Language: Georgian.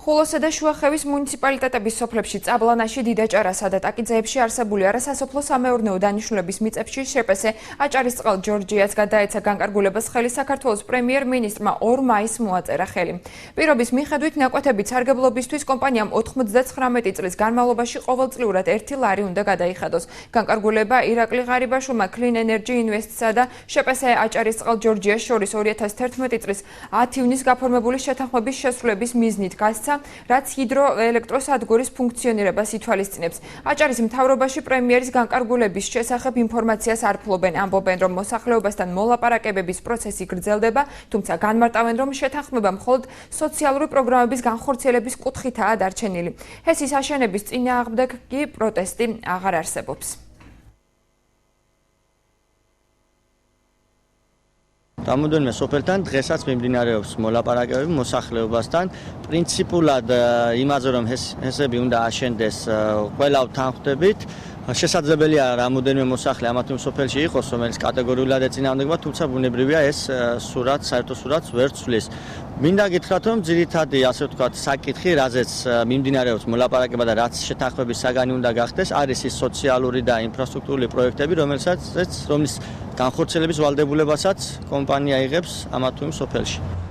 ხულოსა და შუახევის მუნიციპალიტეტების სოფლებში წაბლანაში, დიდაჭარასა და ტაკიძეებში არსებული არასასოფლო სამეურნეო დანიშნულების მიწებში შეპესე აჭარისწყალ ჯორჯიას გადაეცა განკარგულებას ხელი საქართველოს პრემიერ-მინისტრმა 2 მაისს მოაწერა ხელი. პირობის მიხედვით ნაკვეთების სარგებლობისთვის კომპანიამ 99 წლის განმავლობაში ყოველწლიურად 1 ლარი უნდა გადაიხადოს. განკარგულება ირაკლი ღარიბაშვილმა Clean Energy Invest-სა და შეპესე აჭარისწყალ ჯორჯიას შორის 2011 წლის 10 ივნისს გაფორმებული შეთანხმების შესრულების მიზნით გასცა, რაც ჰიდროელექტროსადგურის ფუნქციონირებას ითვალისწინებს. აჭარის მთავრობაში პრემიერის განკარგულების შესახებ ინფორმაციას არ ფლობენ, ამბობენ, რომ მოსახლეობასთან მოლაპარაკებების პროცესი გრძელდება, თუმცა განმარტავენ, რომ შეთანხმება მხოლოდ სოციალური პროგრამების განხორციელების კუთხითაა დარჩენილი. ჰესის აშენების წინააღმდეგ კი პროტესტი აღარ არსებობს. Რამოდენიმე სოფელთან დღესაც მიმდინარეობს მოლაპარაკებები მოსახლეობასთან. პრინციპულად იმაზე, რომ ჰესები უნდა აშენდეს, ყველა ვთანხმდებით. შესაძლებელია რამოდენიმე მოსახლე ამათ სოფელში იყოს, რომელიც კატეგორიულად ეწინააღმდეგება, თუმცა ბუნებრივია ეს საერთო სურათს ვერ ცვლის. მინდა გითხრათ, რომ ძირითადი, ასე ვთქვათ, საკითხი, რაზეც მიმდინარეობს მოლაპარაკება და რაც შეთანხმების საგანი უნდა გახდეს, არის ის სოციალური და ინფრასტრუქტურული პროექტები, რომლის განხორციელების ვალდებულებასაც კომპანია იღებს ამათ სოფელში.